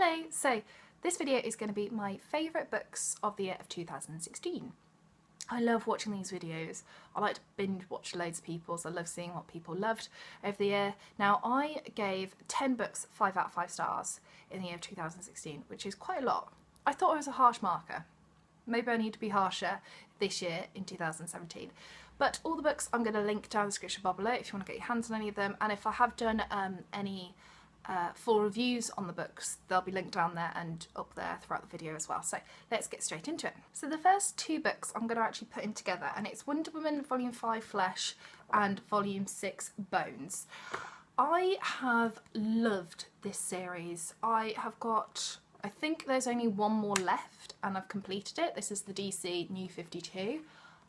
Hello! So this video is going to be my favourite books of the year of 2016. I love watching these videos. I like to binge watch loads of people's. I love seeing what people loved over the year. Now I gave 10 books 5 out of 5 stars in the year of 2016, which is quite a lot. I thought it was a harsh marker. Maybe I need to be harsher this year in 2017. But all the books I'm going to link down in the description bar below if you want to get your hands on any of them, and if I have done any full reviews on the books, they'll be linked down there and up there throughout the video as well. So let's get straight into it. So the first 2 books I'm going to actually put in together, and it's Wonder Woman Volume 5 Flesh and Volume 6 Bones. I have loved this series. I have got, I think there's only one more left and I've completed it. This is the DC New 52.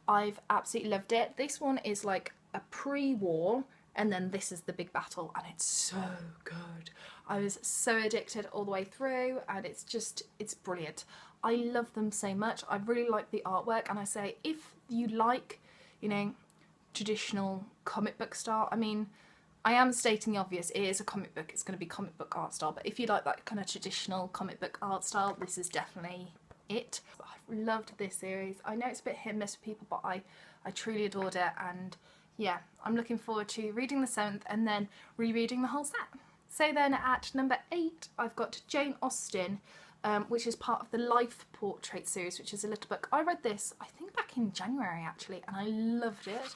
I've absolutely loved it. This one is like a pre-war, and then this is the big battle, and it's so good. I was so addicted all the way through, and it's brilliant. I love them so much. I really like the artwork, and I say if you like, you know, traditional comic book style, I mean, I am stating the obvious, it is a comic book, it's going to be comic book art style, but if you like that kind of traditional comic book art style, this is definitely it. I've loved this series. I know it's a bit hit and miss for people, but I truly adored it, and yeah, I'm looking forward to reading the 7th and then rereading the whole set. So then at number 8, I've got Jane Austen, which is part of the Life Portrait series, which is a little book. I read this, I think back in January actually, and I loved it.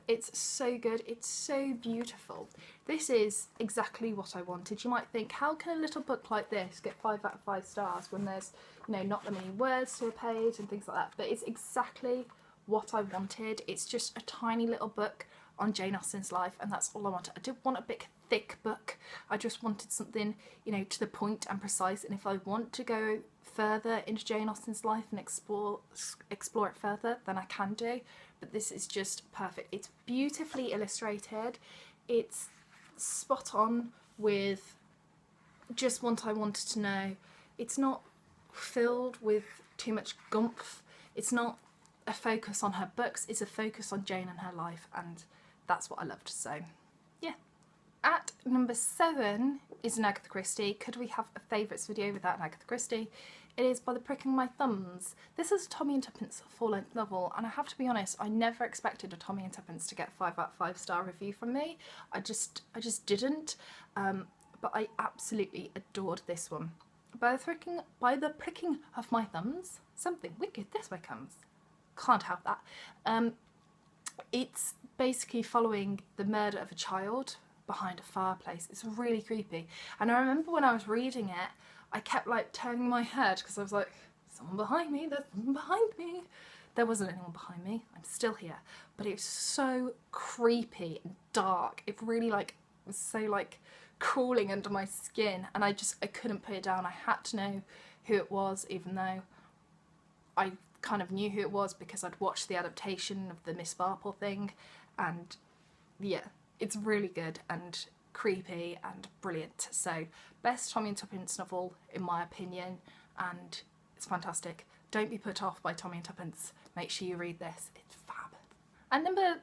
It's so good, it's so beautiful. This is exactly what I wanted. You might think, how can a little book like this get 5 out of 5 stars when there's, you know, not that many words to a page and things like that, but it's exactly what I wanted. It's just a tiny little book on Jane Austen's life, and that's all I wanted. I didn't want a big thick book. I just wanted something, you know, to the point and precise, and if I want to go further into Jane Austen's life and explore it further, then I can do, but this is just perfect. It's beautifully illustrated, it's spot on with just what I wanted to know. It's not filled with too much gumph. It's not a focus on her books, it's a focus on Jane and her life, and that's what I loved. So yeah. At number 7 is an Agatha Christie. Could we have a favourites video without an Agatha Christie? It is By the Pricking My Thumbs. This is a Tommy and Tuppence full-length novel, and I have to be honest, I never expected a Tommy and Tuppence to get 5 out of 5 star review from me. I just didn't, but I absolutely adored this one. By the pricking of my thumbs, something wicked this way comes. Can't have that. It's basically following the murder of a child behind a fireplace. It's really creepy, and I remember when I was reading it, I kept like turning my head because I was like, someone behind me, there's someone behind me. There wasn't anyone behind me, I'm still here, but it was so creepy and dark. It really like was so like crawling under my skin, and I couldn't put it down. I had to know who it was, even though I kind of knew who it was because I'd watched the adaptation of the Miss Marple thing, and yeah, it's really good and creepy and brilliant. So best Tommy and Tuppence novel in my opinion, and it's fantastic. Don't be put off by Tommy and Tuppence. Make sure you read this, it's fab. And number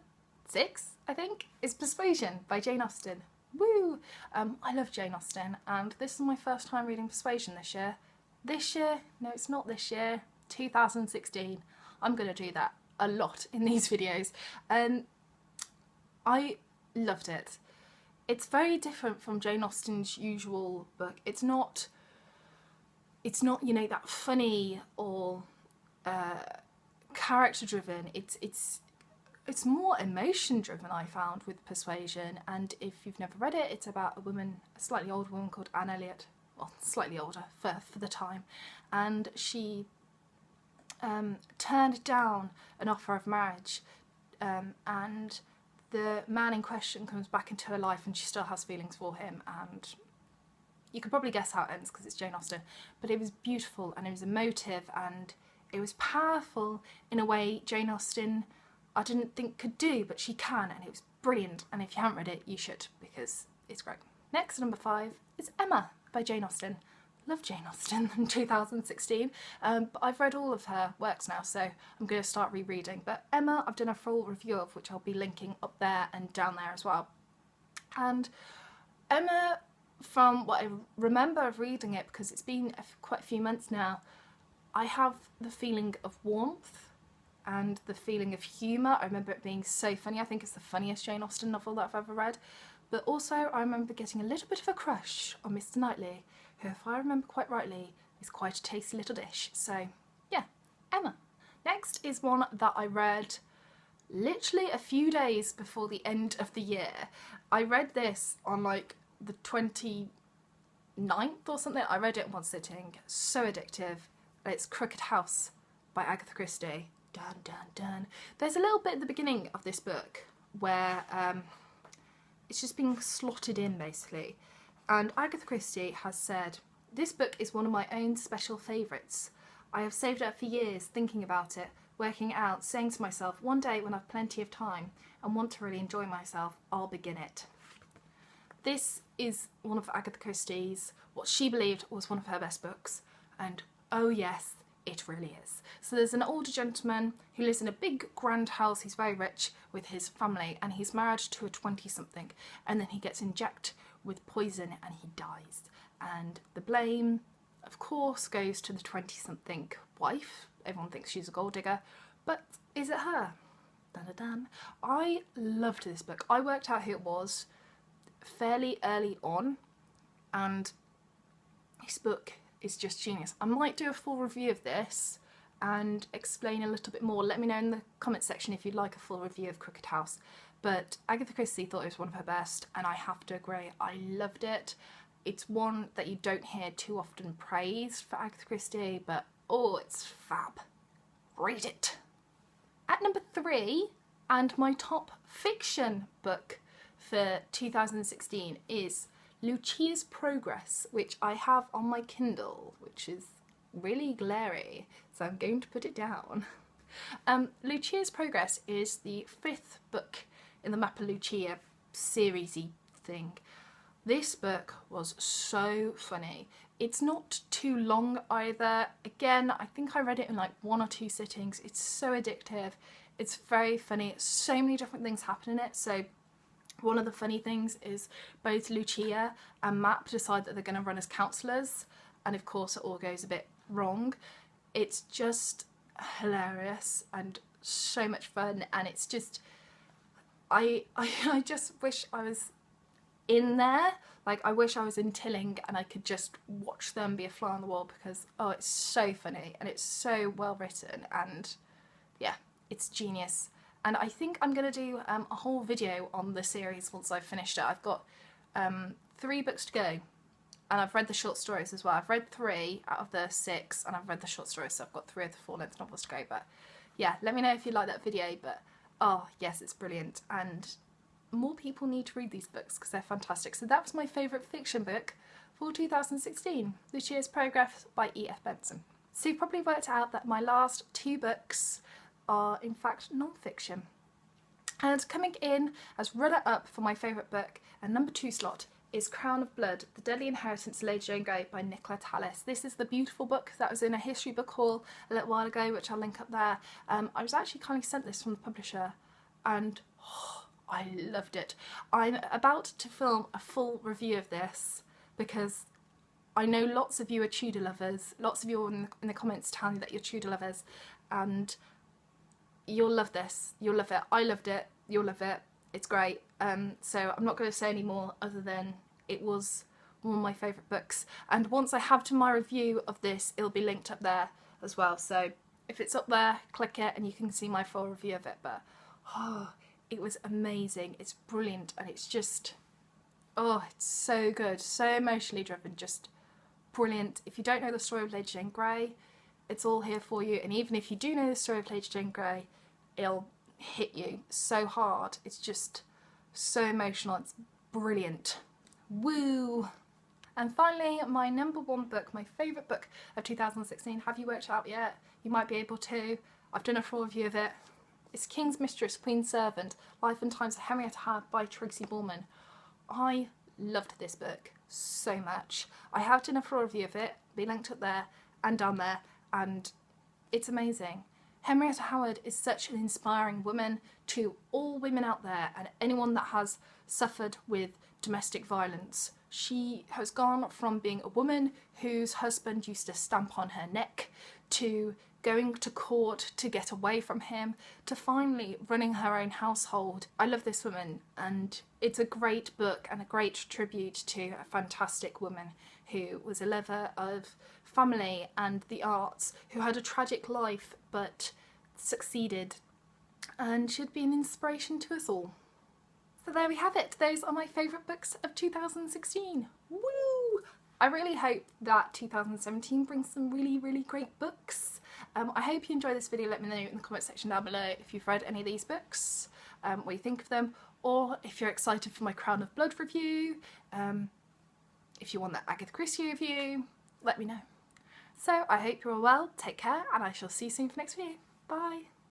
6, I think, is Persuasion by Jane Austen. Woo! I love Jane Austen, and this is my first time reading Persuasion this year. No, it's not this year, 2016. I'm going to do that a lot in these videos. I loved it. It's very different from Jane Austen's usual book. It's not, you know, that funny or character driven. It's more emotion driven, I found, with Persuasion. And if you've never read it, it's about a slightly older woman called Anne Elliot. Well, slightly older for the time, and she turned down an offer of marriage, and the man in question comes back into her life and she still has feelings for him, and you can probably guess how it ends because it's Jane Austen, but it was beautiful and it was emotive and it was powerful in a way Jane Austen I didn't think could do, but she can, and it was brilliant, and if you haven't read it you should because it's great. Next, number 5 is Emma by Jane Austen. Love Jane Austen in 2016, but I've read all of her works now, so I'm going to start rereading. But Emma, I've done a full review of, which I'll be linking up there and down there as well. And Emma from what I remember of reading it, because it's been quite a few months now, I have the feeling of warmth and the feeling of humour. I remember it being so funny. I think it's the funniest Jane Austen novel that I've ever read. But also I remember getting a little bit of a crush on Mr. Knightley, who, if I remember quite rightly, is quite a tasty little dish. So yeah, Emma. Next is one that I read literally a few days before the end of the year. I read this on like the 29th or something. I read it in one sitting. So addictive. It's Crooked House by Agatha Christie. Dun dun dun. There's a little bit at the beginning of this book where it's just being slotted in basically. And Agatha Christie has said, "This book is one of my own special favourites. I have saved it up for years, thinking about it, working it out, saying to myself, one day when I've plenty of time and want to really enjoy myself, I'll begin it." This is one of Agatha Christie's, what she believed was one of her best books, and oh yes, it really is. So there's an older gentleman who lives in a big grand house, he's very rich, with his family, and he's married to a 20-something, and then he gets injected with poison and he dies. And the blame, of course, goes to the 20-something wife. Everyone thinks she's a gold digger, but is it her? Dun dun dun. I loved this book. I worked out who it was fairly early on, and this book is just genius. I might do a full review of this and explain a little bit more. Let me know in the comment section if you'd like a full review of Crooked House. But Agatha Christie thought it was one of her best, and I have to agree, I loved it. It's one that you don't hear too often praised for Agatha Christie, but oh, it's fab. Read it. At number 3, and my top fiction book for 2016 is Lucia's Progress, which I have on my Kindle, which is really glary, so I'm going to put it down. Lucia's Progress is the 5th book in the Mappa Lucia series-y thing. This book was so funny. It's not too long either. Again, I think I read it in like 1 or 2 sittings. It's so addictive. It's very funny. So many different things happen in it. So one of the funny things is both Lucia and Map decide that they're going to run as counsellors, and of course it all goes a bit wrong. It's just hilarious and so much fun, and it's just I just wish I was in there. Like, I wish I was in Tilling and I could just watch them be a fly on the wall, because oh, it's so funny and it's so well written, and yeah, it's genius. And I think I'm going to do a whole video on the series once I've finished it. I've got 3 books to go, and I've read the short stories as well. I've read 3 out of the 6, and I've read the short stories, so I've got 3 of the full-length novels to go. But yeah, let me know if you like that video. But oh yes, it's brilliant, and more people need to read these books because they're fantastic. So that was my favourite fiction book for 2016, Lucia's Progress by E.F. Benson. So you've probably worked out that my last 2 books are in fact non-fiction. And coming in as runner-up for my favourite book and number 2 slot is Crown of Blood, The Deadly Inheritance of Lady Jane Grey by Nicola Tallis. This is the beautiful book that was in a history book haul a little while ago, which I'll link up there. I was actually kindly sent this from the publisher, and oh, I loved it. I'm about to film a full review of this because I know lots of you are Tudor lovers. Lots of you are in the comments telling me that you're Tudor lovers, and you'll love this. You'll love it. I loved it. You'll love it. It's great. So I'm not going to say any more other than it was one of my favourite books. And once I have done my review of this, it'll be linked up there as well. So if it's up there, click it and you can see my full review of it. But oh, it was amazing. It's brilliant, and it's just, oh, it's so good. So emotionally driven, just brilliant. If you don't know the story of Lady Jane Grey, it's all here for you. And even if you do know the story of Lady Jane Grey, it'll hit you so hard. It's just so emotional. It's brilliant. Woo! And finally, my number 1 book, my favourite book of 2016. Have you worked it out yet? You might be able to. I've done a full review of it. It's King's Mistress, Queen's Servant, Life and Times of Henrietta Howard by Tracey Borman. I loved this book so much. I have done a full review of it, be linked up there and down there, and it's amazing. Henrietta Howard is such an inspiring woman to all women out there, and anyone that has suffered with domestic violence. She has gone from being a woman whose husband used to stamp on her neck to going to court to get away from him to finally running her own household. I love this woman, and it's a great book and a great tribute to a fantastic woman who was a lover of family and the arts, who had a tragic life but succeeded, and should be an inspiration to us all. So there we have it. Those are my favourite books of 2016. Woo! I really hope that 2017 brings some really, really great books. I hope you enjoyed this video. Let me know in the comment section down below if you've read any of these books, what you think of them, or if you're excited for my Crown of Blood review, if you want that Agatha Christie review, let me know. So I hope you're all well, take care, and I shall see you soon for the next video. Bye!